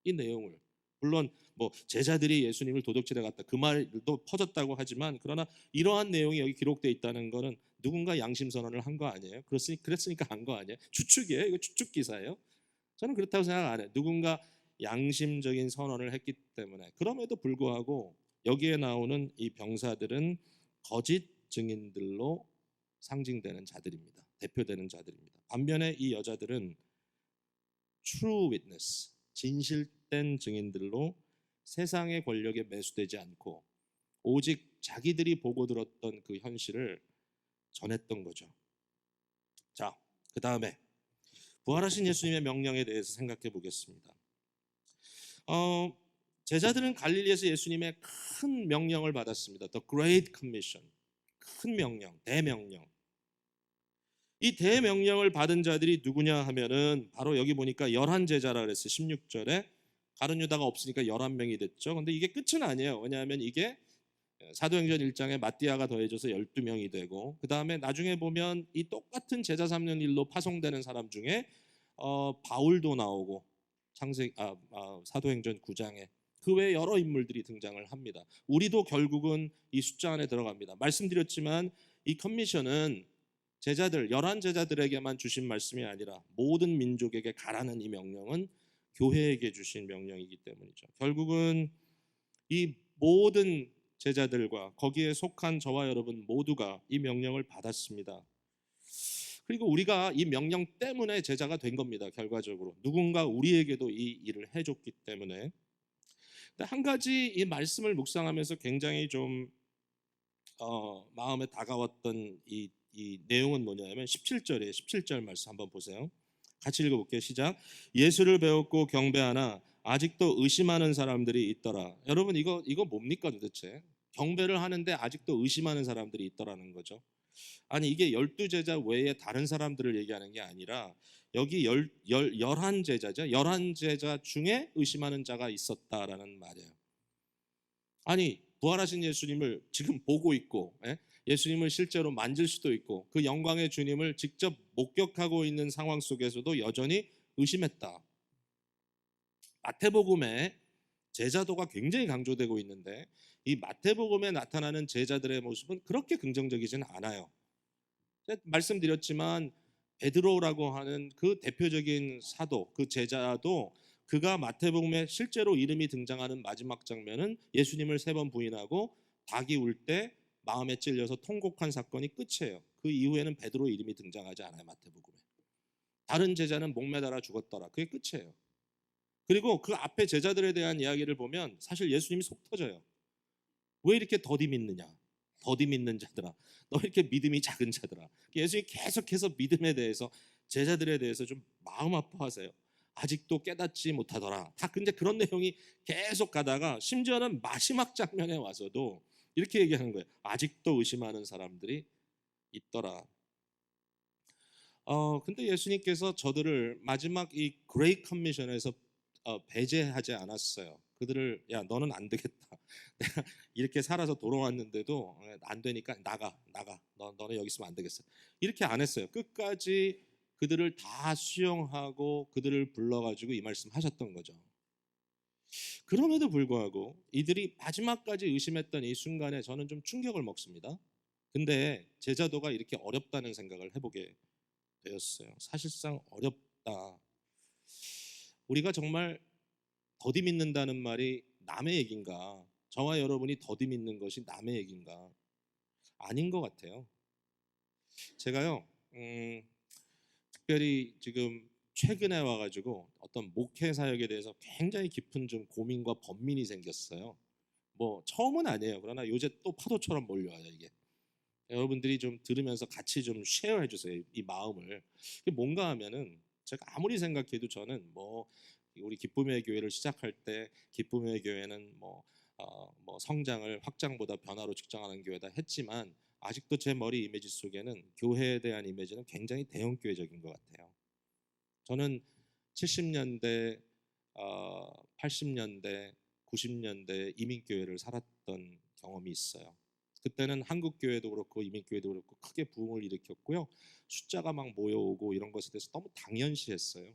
이 내용을 물론 뭐 제자들이 예수님을 도둑질해 갔다, 그 말도 퍼졌다고 하지만, 그러나 이러한 내용이 여기 기록되어 있다는 것은 누군가 양심 선언을 한 거 아니에요? 그랬으니까 한 거 아니에요? 추측이에요? 이거 추측 기사예요? 저는 그렇다고 생각 안 해요. 누군가 양심적인 선언을 했기 때문에. 그럼에도 불구하고 여기에 나오는 이 병사들은 거짓 증인들로 상징되는 자들입니다. 대표되는 자들입니다. 반면에 이 여자들은 true witness, 진실된 증인들로 세상의 권력에 매수되지 않고 오직 자기들이 보고 들었던 그 현실을 전했던 거죠. 자, 그 다음에 부활하신 예수님의 명령에 대해서 생각해 보겠습니다. 제자들은 갈릴리에서 예수님의 큰 명령을 받았습니다. The Great Commission. 큰 명령, 대명령. 이 대명령을 받은 자들이 누구냐 하면은 바로 여기 보니까 11제자라 그랬어요. 16절에 가룟 유다가 없으니까 11명이 됐죠. 근데 이게 끝은 아니에요. 왜냐하면 이게 사도행전 1장에 마띠아가 더해져서 12명이 되고, 그 다음에 나중에 보면 이 똑같은 제자 삼는 일로 파송되는 사람 중에 바울도 나오고, 사도행전 9장에 그 외에 여러 인물들이 등장을 합니다. 우리도 결국은 이 숫자 안에 들어갑니다. 말씀드렸지만 이 커미션은 제자들 11제자들에게만 주신 말씀이 아니라 모든 민족에게 가라는 이 명령은 교회에게 주신 명령이기 때문이죠. 결국은 이 모든 제자들과 거기에 속한 저와 여러분 모두가 이 명령을 받았습니다. 그리고 우리가 이 명령 때문에 제자가 된 겁니다. 결과적으로 누군가 우리에게도 이 일을 해줬기 때문에. 근데 한 가지 이 말씀을 묵상하면서 굉장히 좀 마음에 다가왔던 이 내용은 뭐냐면 17절이에요. 17절 말씀 한번 보세요. 같이 읽어볼게요. 시작. 예수를 배웠고 경배하나 아직도 의심하는 사람들이 있더라. 여러분 이거 뭡니까 도대체? 경배를 하는데 아직도 의심하는 사람들이 있더라는 거죠. 아니 이게 12제자 외에 다른 사람들을 얘기하는 게 아니라 여기 11제자죠. 11제자 중에 의심하는 자가 있었다라는 말이에요. 아니 부활하신 예수님을 지금 보고 있고 예수님을 실제로 만질 수도 있고 그 영광의 주님을 직접 목격하고 있는 상황 속에서도 여전히 의심했다. 마태복음에 제자도가 굉장히 강조되고 있는데 이 마태복음에 나타나는 제자들의 모습은 그렇게 긍정적이지는 않아요. 말씀드렸지만 베드로라고 하는 그 대표적인 사도, 그 제자도 그가 마태복음에 실제로 이름이 등장하는 마지막 장면은 예수님을 3번 부인하고 닭이 울 때 마음에 찔려서 통곡한 사건이 끝이에요. 그 이후에는 베드로 이름이 등장하지 않아요. 마태복음에. 다른 제자는 목매달아 죽었더라. 그게 끝이에요. 그리고 그 앞에 제자들에 대한 이야기를 보면 사실 예수님이 속 터져요. 왜 이렇게 더디 믿느냐? 더디 믿는 자들아, 너 이렇게 믿음이 작은 자들아. 예수님이 계속해서 믿음에 대해서 제자들에 대해서 좀 마음 아파하세요. 아직도 깨닫지 못하더라. 다 근데 그런 내용이 계속 가다가 심지어는 마지막 장면에 와서도 이렇게 얘기하는 거예요. 아직도 의심하는 사람들이 있더라. 근데 예수님께서 저들을 마지막 이 그레이트 커미션에서 배제하지 않았어요. 그들을 야 너는 안 되겠다. 내가 이렇게 살아서 돌아왔는데도 안 되니까 나가. 너는 여기 있으면 안 되겠어. 이렇게 안 했어요. 끝까지 그들을 다 수용하고 그들을 불러가지고 이 말씀하셨던 거죠. 그럼에도 불구하고 이들이 마지막까지 의심했던 이 순간에 저는 좀 충격을 먹습니다. 근데 제자도가 이렇게 어렵다는 생각을 해보게 되었어요. 사실상 어렵다. 우리가 정말 더디 믿는다는 말이 남의 얘기인가? 저와 여러분이 더디 믿는 것이 남의 얘기인가? 아닌 것 같아요. 제가요, 특별히 지금 최근에 와가지고 어떤 목회 사역에 대해서 굉장히 깊은 좀 고민과 번민이 생겼어요. 뭐 처음은 아니에요. 그러나 요새 또 파도처럼 몰려와요 이게. 여러분들이 좀 들으면서 같이 좀 쉐어해 주세요. 이 마음을. 이게 뭔가 하면은 제가 아무리 생각해도 저는 뭐 우리 기쁨의 교회를 시작할 때 기쁨의 교회는 뭐 성장을 확장보다 변화로 측정하는 교회다 했지만 아직도 제 머리 이미지 속에는 교회에 대한 이미지는 굉장히 대형 교회적인 것 같아요. 저는 70년대, 80년대, 90년대 이민교회를 살았던 경험이 있어요. 그때는 한국교회도 그렇고 이민교회도 그렇고 크게 부흥을 일으켰고요. 숫자가 막 모여오고 이런 것에 대해서 너무 당연시했어요.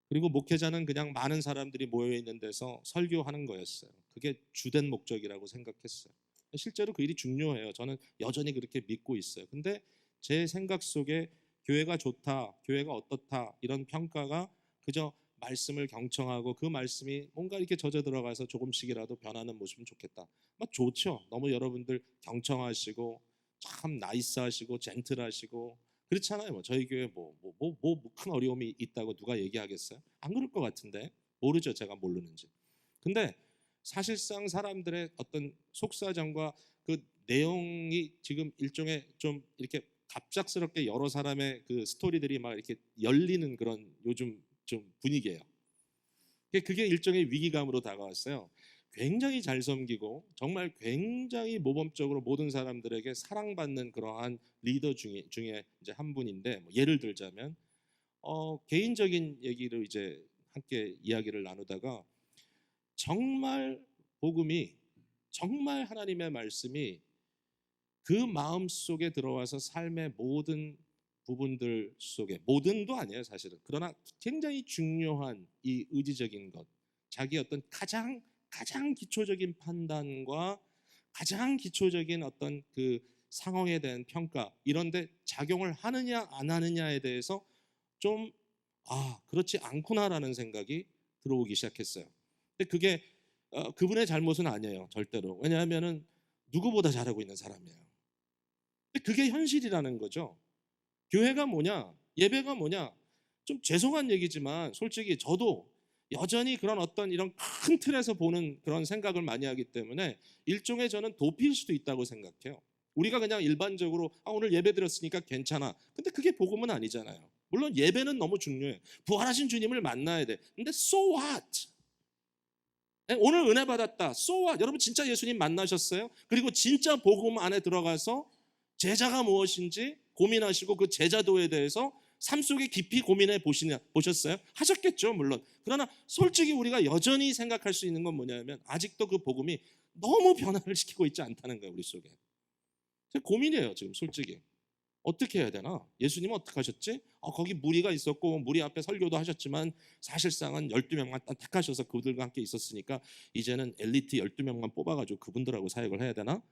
그리고 목회자는 그냥 많은 사람들이 모여있는 데서 설교하는 거였어요. 그게 주된 목적이라고 생각했어요. 실제로 그 일이 중요해요. 저는 여전히 그렇게 믿고 있어요. 근데 제 생각 속에 교회가 좋다, 교회가 어떻다 이런 평가가 그저 말씀을 경청하고 그 말씀이 뭔가 이렇게 젖어 들어가서 조금씩이라도 변하는 모습은 좋겠다. 막 좋죠. 너무 여러분들 경청하시고 참 나이스하시고 젠틀하시고 그렇잖아요. 뭐 저희 교회 큰 어려움이 있다고 누가 얘기하겠어요? 안 그럴 것 같은데 모르죠. 제가 모르는지. 근데 사실상 사람들의 어떤 속사정과 그 내용이 지금 일종의 좀 이렇게 갑작스럽게 여러 사람의 그 스토리들이 막 이렇게 열리는 그런 요즘 좀 분위기예요. 그게 일종의 위기감으로 다가왔어요. 굉장히 잘 섬기고 정말 굉장히 모범적으로 모든 사람들에게 사랑받는 그러한 리더 중에 이제 한 분인데, 뭐 예를 들자면 개인적인 얘기를 이제 함께 이야기를 나누다가 정말 복음이, 정말 하나님의 말씀이 그 마음 속에 들어와서 삶의 모든 부분들 속에, 모든도 아니에요 사실은, 그러나 굉장히 중요한 이 의지적인 것, 자기 어떤 가장 기초적인 판단과 가장 기초적인 어떤 그 상황에 대한 평가, 이런데 작용을 하느냐 안 하느냐에 대해서 좀 그렇지 않구나라는 생각이 들어오기 시작했어요. 근데 그게 그분의 잘못은 아니에요 절대로. 왜냐하면은 누구보다 잘하고 있는 사람이에요. 근데 그게 현실이라는 거죠. 교회가 뭐냐, 예배가 뭐냐, 좀 죄송한 얘기지만 솔직히 저도 여전히 그런 어떤 이런 큰 틀에서 보는 그런 생각을 많이 하기 때문에 일종의 저는 도피일 수도 있다고 생각해요. 우리가 그냥 일반적으로 오늘 예배 드렸으니까 괜찮아. 근데 그게 복음은 아니잖아요. 물론 예배는 너무 중요해. 부활하신 주님을 만나야 돼. 근데 so what? 오늘 은혜 받았다. So what? 여러분 진짜 예수님 만나셨어요? 그리고 진짜 복음 안에 들어가서 제자가 무엇인지 고민하시고 그 제자도에 대해서 삶 속에 깊이 고민해 보셨어요? 하셨겠죠, 물론. 그러나 솔직히 우리가 여전히 생각할 수 있는 건 뭐냐면 아직도 그 복음이 너무 변화를 시키고 있지 않다는 거예요, 우리 속에. 고민이에요, 지금 솔직히. 어떻게 해야 되나? 예수님은 어떻게 하셨지? 거기 무리가 있었고 무리 앞에 설교도 하셨지만 사실상은 12명만 딱 택하셔서 그들과 함께 있었으니까 이제는 엘리트 12명만 뽑아가지고 그분들하고 사역을 해야 되나?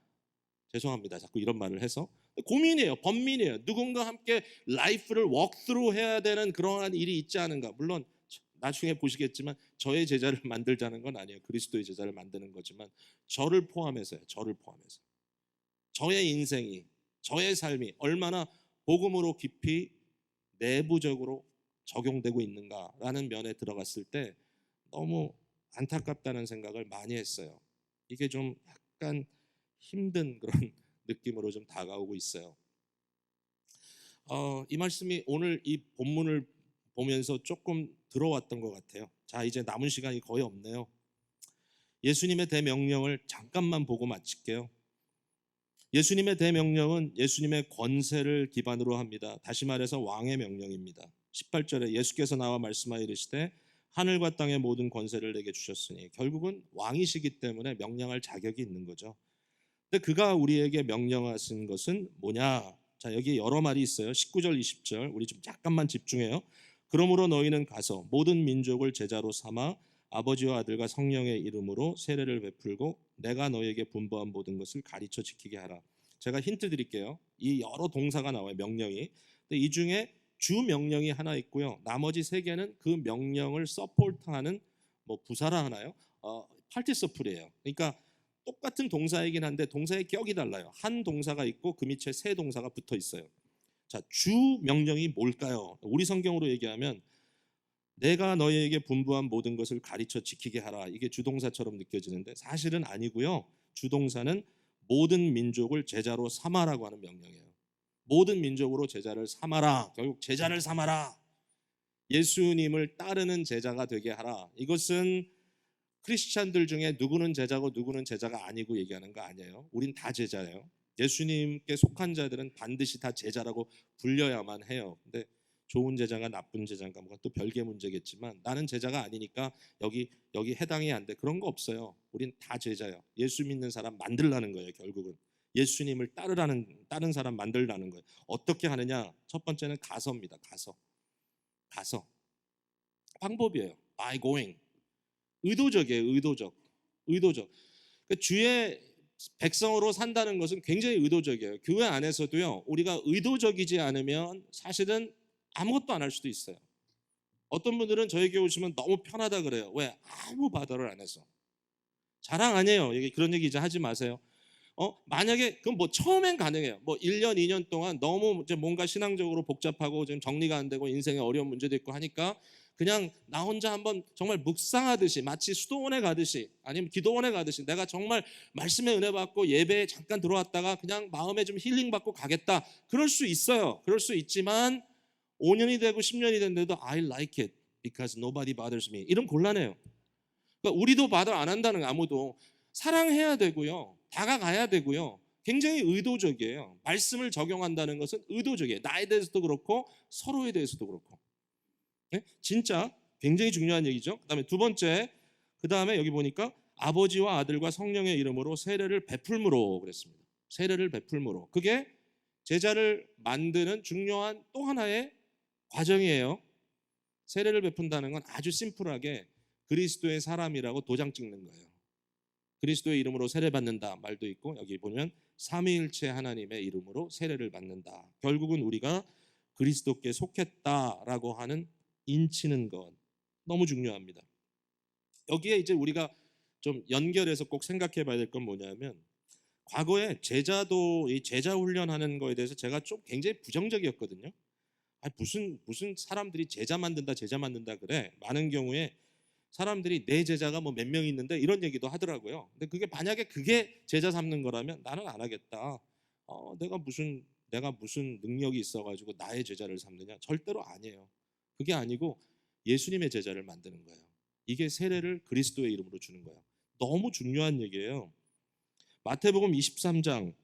죄송합니다. 자꾸 이런 말을 해서. 고민이에요. 번민이에요. 누군가 함께 라이프를 워크스루 해야 되는 그러한 일이 있지 않은가. 물론 나중에 보시겠지만 저의 제자를 만들자는 건 아니에요. 그리스도의 제자를 만드는 거지만 저를 포함해서요. 저를 포함해서. 저의 인생이, 저의 삶이 얼마나 복음으로 깊이 내부적으로 적용되고 있는가라는 면에 들어갔을 때 너무 안타깝다는 생각을 많이 했어요. 이게 좀 약간 힘든 그런 느낌으로 좀 다가오고 있어요. 이 말씀이 오늘 이 본문을 보면서 조금 들어왔던 것 같아요. 자, 이제 남은 시간이 거의 없네요. 예수님의 대명령을 잠깐만 보고 마칠게요. 예수님의 대명령은 예수님의 권세를 기반으로 합니다. 다시 말해서 왕의 명령입니다. 18절에 예수께서 나와 말씀하여 이르시되 하늘과 땅의 모든 권세를 내게 주셨으니, 결국은 왕이시기 때문에 명령할 자격이 있는 거죠. 근데 그가 우리에게 명령하신 것은 뭐냐? 자, 여기 여러 말이 있어요. 19절, 20절 우리 좀 잠깐만 집중해요. 그러므로 너희는 가서 모든 민족을 제자로 삼아 아버지와 아들과 성령의 이름으로 세례를 베풀고 내가 너희에게 분부한 모든 것을 가르쳐 지키게 하라. 제가 힌트 드릴게요. 이 여러 동사가 나와요, 명령이. 근데 이 중에 주 명령이 하나 있고요. 나머지 세 개는 그 명령을 서포트하는 뭐 부사라 하나요? 파티서플이에요. 그러니까 똑같은 동사이긴 한데 동사의 격이 달라요. 한 동사가 있고 그 밑에 세 동사가 붙어 있어요. 자, 주 명령이 뭘까요? 우리 성경으로 얘기하면 내가 너희에게 분부한 모든 것을 가르쳐 지키게 하라. 이게 주동사처럼 느껴지는데 사실은 아니고요. 주동사는 모든 민족을 제자로 삼아라고 하는 명령이에요. 모든 민족으로 제자를 삼아라. 결국 제자를 삼아라. 예수님을 따르는 제자가 되게 하라. 이것은 크리스찬들 중에 누구는 제자고 누구는 제자가 아니고 얘기하는 거 아니에요. 우린 다 제자예요. 예수님께 속한 자들은 반드시 다 제자라고 불려야만 해요. 근데 좋은 제자가 나쁜 제자인가 뭐가 또 별개 문제겠지만 나는 제자가 아니니까 여기 해당이 안 돼. 그런 거 없어요. 우린 다 제자예요. 예수 믿는 사람 만들라는 거예요. 결국은 예수님을 따른 사람 만들라는 거예요. 어떻게 하느냐? 첫 번째는 가서입니다. 가서 방법이에요. by going. 의도적이에요. 의도적. 그러니까 주의 백성으로 산다는 것은 굉장히 의도적이에요. 교회 안에서도요, 우리가 의도적이지 않으면 사실은 아무것도 안 할 수도 있어요. 어떤 분들은 저에게 오시면 너무 편하다 그래요. 왜? 아무 바더를 안 해서. 자랑 아니에요. 그런 얘기 이제 하지 마세요. 만약에 그럼 뭐 처음엔 가능해요. 뭐 1년, 2년 동안 너무 이제 뭔가 신앙적으로 복잡하고 지금 정리가 안 되고 인생에 어려운 문제도 있고 하니까 그냥 나 혼자 한번 정말 묵상하듯이, 마치 수도원에 가듯이 아니면 기도원에 가듯이 내가 정말 말씀에 은혜 받고 예배에 잠깐 들어왔다가 그냥 마음에 좀 힐링 받고 가겠다. 그럴 수 있어요. 그럴 수 있지만 5년이 되고 10년이 됐는데도 I like it. because nobody bothers me. 이런 곤란해요. 그러니까 우리도 바더 안 한다는 아무도 사랑해야 되고요. 다가가야 되고요. 굉장히 의도적이에요. 말씀을 적용한다는 것은 의도적이에요. 나에 대해서도 그렇고 서로에 대해서도 그렇고. 네? 진짜 굉장히 중요한 얘기죠. 그다음에 두 번째, 그다음에 여기 보니까 아버지와 아들과 성령의 이름으로 세례를 베풀므로 그랬습니다. 세례를 베풀므로. 그게 제자를 만드는 중요한 또 하나의 과정이에요. 세례를 베푼다는 건 아주 심플하게 그리스도의 사람이라고 도장 찍는 거예요. 그리스도의 이름으로 세례받는다 말도 있고, 여기 보면 삼위일체 하나님의 이름으로 세례를 받는다. 결국은 우리가 그리스도께 속했다라고 하는 인치는 것 너무 중요합니다. 여기에 이제 우리가 좀 연결해서 꼭 생각해 봐야 될 건 뭐냐면, 과거에 제자도 이 제자 훈련하는 거에 대해서 제가 좀 굉장히 부정적이었거든요. 무슨 사람들이 제자 만든다 그래. 많은 경우에 사람들이 내 제자가 뭐 몇 명 있는데 이런 얘기도 하더라고요. 근데 그게 만약에 그게 제자 삼는 거라면 나는 안 하겠다. 내가 무슨 능력이 있어가지고 나의 제자를 삼느냐? 절대로 아니에요. 그게 아니고 예수님의 제자를 만드는 거예요. 이게 세례를 그리스도의 이름으로 주는 거예요. 너무 중요한 얘기예요. 마태복음 23장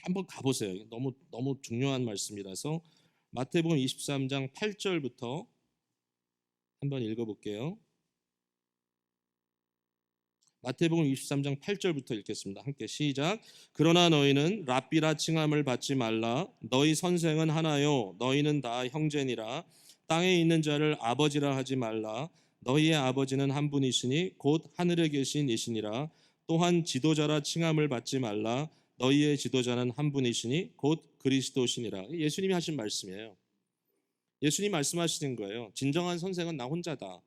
한번 가보세요. 너무 중요한 말씀이라서 마태복음 23장 8절부터 한번 읽어볼게요. 마태복음 23장 8절부터 읽겠습니다. 함께 시작. 그러나 너희는 랍비라 칭함을 받지 말라. 너희 선생은 하나요 너희는 다 형제니라. 땅에 있는 자를 아버지라 하지 말라. 너희의 아버지는 한 분이시니 곧 하늘에 계신 이시니라. 또한 지도자라 칭함을 받지 말라. 너희의 지도자는 한 분이시니 곧 그리스도시니라. 예수님이 하신 말씀이에요. 예수님 말씀하시는 거예요. 진정한 선생은 나 혼자다.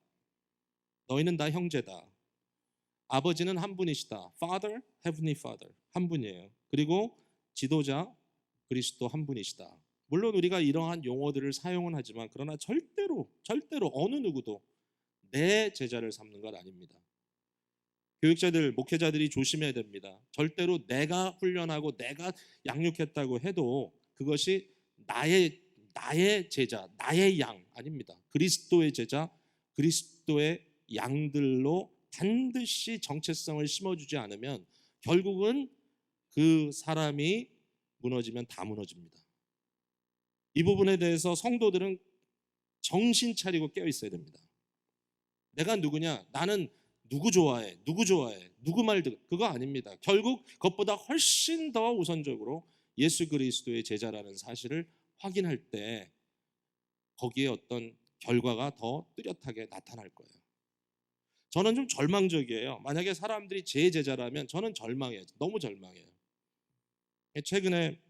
너희는 다 형제다. 아버지는 한 분이시다. Father, Heavenly Father, 한 분이에요. 그리고 지도자 그리스도 한 분이시다. 물론 우리가 이러한 용어들을 사용은 하지만 그러나 절대로 어느 누구도 내 제자를 삼는 것 아닙니다. 교육자들, 목회자들이 조심해야 됩니다. 절대로 내가 훈련하고 내가 양육했다고 해도 그것이 나의 제자, 나의 양 아닙니다. 그리스도의 제자, 그리스도의 양들로 반드시 정체성을 심어주지 않으면 결국은 그 사람이 무너지면 다 무너집니다. 이 부분에 대해서 성도들은 정신 차리고 깨어 있어야 됩니다. 내가 누구냐? 나는 누구 좋아해? 누구 말 그거 아닙니다. 결국 그것보다 훨씬 더 우선적으로 예수 그리스도의 제자라는 사실을 확인할 때 거기에 어떤 결과가 더 뚜렷하게 나타날 거예요. 저는 좀 절망적이에요. 만약에 사람들이 제 제자라면 저는 절망해요. 너무 절망해요. 최근에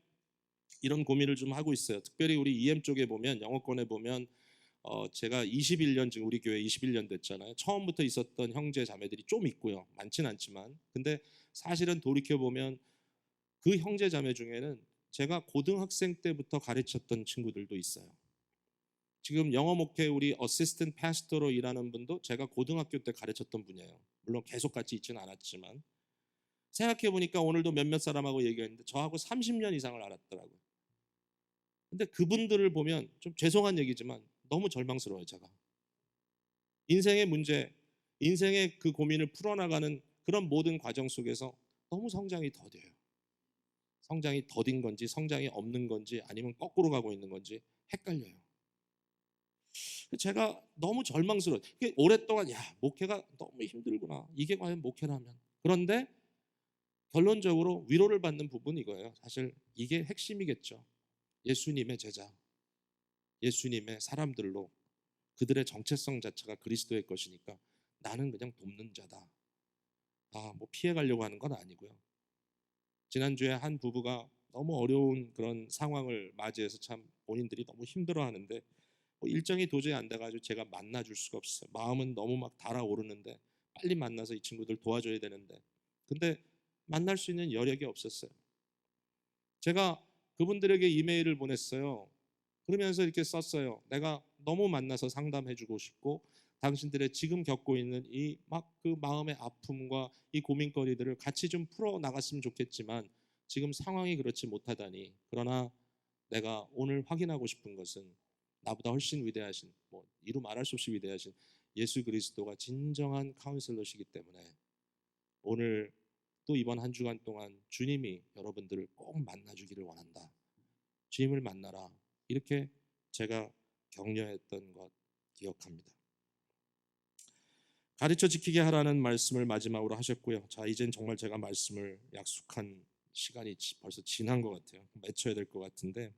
이런 고민을 좀 하고 있어요. 특별히 우리 EM 쪽에 보면, 영어권에 보면 제가 21년, 지금 우리 교회 21년 됐잖아요. 처음부터 있었던 형제 자매들이 좀 있고요. 많진 않지만. 근데 사실은 돌이켜보면 그 형제 자매 중에는 제가 고등학생 때부터 가르쳤던 친구들도 있어요. 지금 영어 목회 우리 어시스턴트 파스터로 일하는 분도 제가 고등학교 때 가르쳤던 분이에요. 물론 계속 같이 있지는 않았지만 생각해 보니까 오늘도 몇몇 사람하고 얘기했는데 저하고 30년 이상을 알았더라고요. 근데 그분들을 보면 좀 죄송한 얘기지만 너무 절망스러워요. 제가 인생의 문제, 인생의 그 고민을 풀어나가는 그런 모든 과정 속에서 너무 성장이 더뎌요. 성장이 더딘 건지 성장이 없는 건지 아니면 거꾸로 가고 있는 건지 헷갈려요. 제가 너무 절망스러워요. 오랫동안 목회가 너무 힘들구나. 이게 과연 목회라면. 그런데 결론적으로 위로를 받는 부분이 이거예요. 사실 이게 핵심이겠죠. 예수님의 제자, 예수님의 사람들로 그들의 정체성 자체가 그리스도의 것이니까 나는 그냥 돕는 자다. 뭐 피해가려고 하는 건 아니고요. 지난주에 한 부부가 너무 어려운 그런 상황을 맞이해서 참 본인들이 너무 힘들어하는데 일정이 도저히 안 돼가지고 제가 만나줄 수가 없어요. 마음은 너무 막 달아오르는데 빨리 만나서 이 친구들 도와줘야 되는데 근데 만날 수 있는 여력이 없었어요. 제가 그분들에게 이메일을 보냈어요. 그러면서 이렇게 썼어요. 내가 너무 만나서 상담해주고 싶고 당신들의 지금 겪고 있는 이 막 그 마음의 아픔과 이 고민거리들을 같이 좀 풀어 나갔으면 좋겠지만 지금 상황이 그렇지 못하다니. 그러나 내가 오늘 확인하고 싶은 것은 나보다 훨씬 위대하신, 뭐 이루 말할 수 없이 위대하신 예수 그리스도가 진정한 카운셀러시기 때문에 오늘 또 이번 한 주간 동안 주님이 여러분들을 꼭 만나주기를 원한다. 주님을 만나라. 이렇게 제가 격려했던 것 기억합니다. 가르쳐 지키게 하라는 말씀을 마지막으로 하셨고요. 자, 이젠 정말 제가 말씀을 약속한 시간이 벌써 지난 것 같아요. 맺혀야 될 것 같은데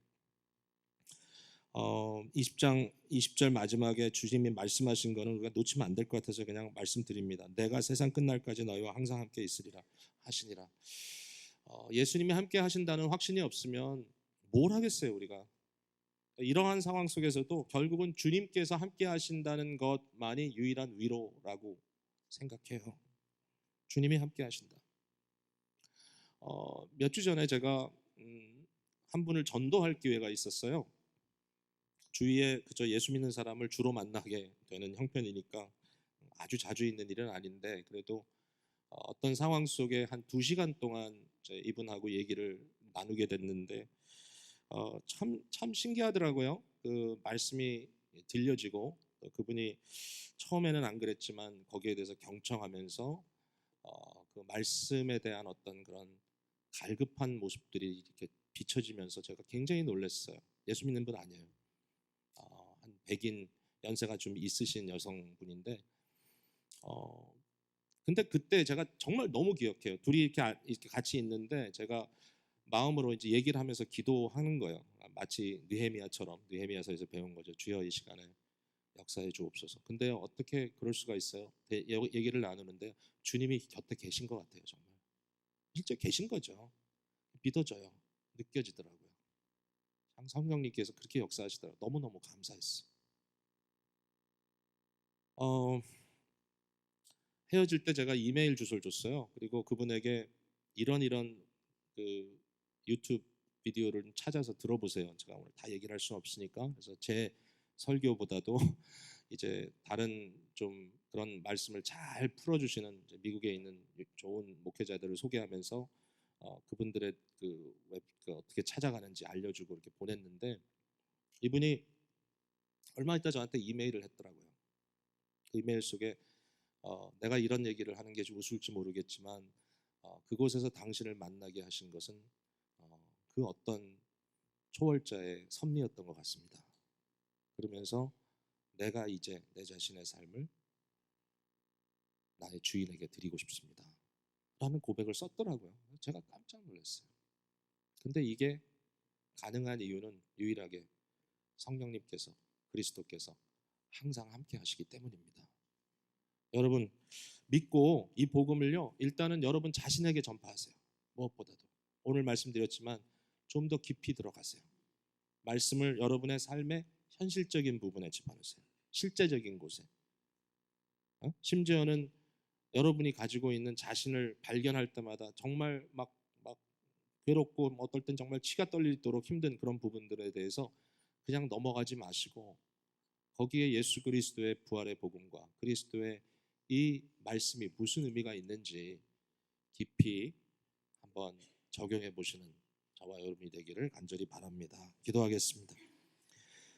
20장 20절 마지막에 주님이 말씀하신 거는 우리가 놓치면 안 될 것 같아서 그냥 말씀드립니다. 내가 세상 끝날까지 너희와 항상 함께 있으리라 하시니라. 예수님이 함께 하신다는 확신이 없으면 뭘 하겠어요 우리가. 이러한 상황 속에서도 결국은 주님께서 함께 하신다는 것만이 유일한 위로라고 생각해요. 주님이 함께 하신다. 몇 주 전에 제가 한 분을 전도할 기회가 있었어요. 주위에 그저 예수 믿는 사람을 주로 만나게 되는 형편이니까 아주 자주 있는 일은 아닌데 그래도 어떤 상황 속에 한 2시간 동안 이분하고 얘기를 나누게 됐는데 참 신기하더라고요. 그 말씀이 들려지고 그분이 처음에는 안 그랬지만 거기에 대해서 경청하면서 그 말씀에 대한 어떤 그런 갈급한 모습들이 이렇게 비춰지면서 제가 굉장히 놀랐어요. 예수 믿는 분 아니에요. 한 백인 연세가 좀 있으신 여성분인데 근데 그때 제가 정말 너무 기억해요. 둘이 이렇게 같이 있는데 제가 마음으로 이제 얘기를 하면서 기도하는 거예요. 마치 느헤미야처럼 느헤미야서에서 배운 거죠. 주여 이 시간에 역사해 주옵소서. 근데 어떻게 그럴 수가 있어요? 얘기를 나누는데 주님이 곁에 계신 것 같아요. 정말 실제 계신 거죠. 믿어져요. 느껴지더라고요. 성령님께서 그렇게 역사하시더라고요. 너무너무 감사했어요. 헤어질 때 제가 이메일 주소를 줬어요. 그리고 그분에게 이런 그 유튜브 비디오를 찾아서 들어보세요. 제가 오늘 다 얘기를 할 수 없으니까. 그래서 제 설교보다도 이제 다른 좀 그런 말씀을 잘 풀어주시는 미국에 있는 좋은 목회자들을 소개하면서 그분들의 그 어떻게 찾아가는지 알려주고 이렇게 보냈는데 이분이 얼마 있다 저한테 이메일을 했더라고요. 그 이메일 속에 내가 이런 얘기를 하는 게 좀 웃을지 모르겠지만 그곳에서 당신을 만나게 하신 것은 그 어떤 초월자의 섭리였던 것 같습니다. 그러면서 내가 이제 내 자신의 삶을 나의 주인에게 드리고 싶습니다. 라는 고백을 썼더라고요. 제가 깜짝 놀랐어요. 근데 이게 가능한 이유는 유일하게 성령님께서 그리스도께서 항상 함께 하시기 때문입니다. 여러분 믿고 이 복음을요 일단은 여러분 자신에게 전파하세요. 무엇보다도 오늘 말씀드렸지만 좀 더 깊이 들어가세요. 말씀을 여러분의 삶의 현실적인 부분에 집어넣으세요. 실제적인 곳에 심지어는 여러분이 가지고 있는 자신을 발견할 때마다 정말 막 괴롭고 어떨 땐 정말 치가 떨리도록 힘든 그런 부분들에 대해서 그냥 넘어가지 마시고 거기에 예수 그리스도의 부활의 복음과 그리스도의 이 말씀이 무슨 의미가 있는지 깊이 한번 적용해 보시는 저와 여러분이 되기를 간절히 바랍니다. 기도하겠습니다.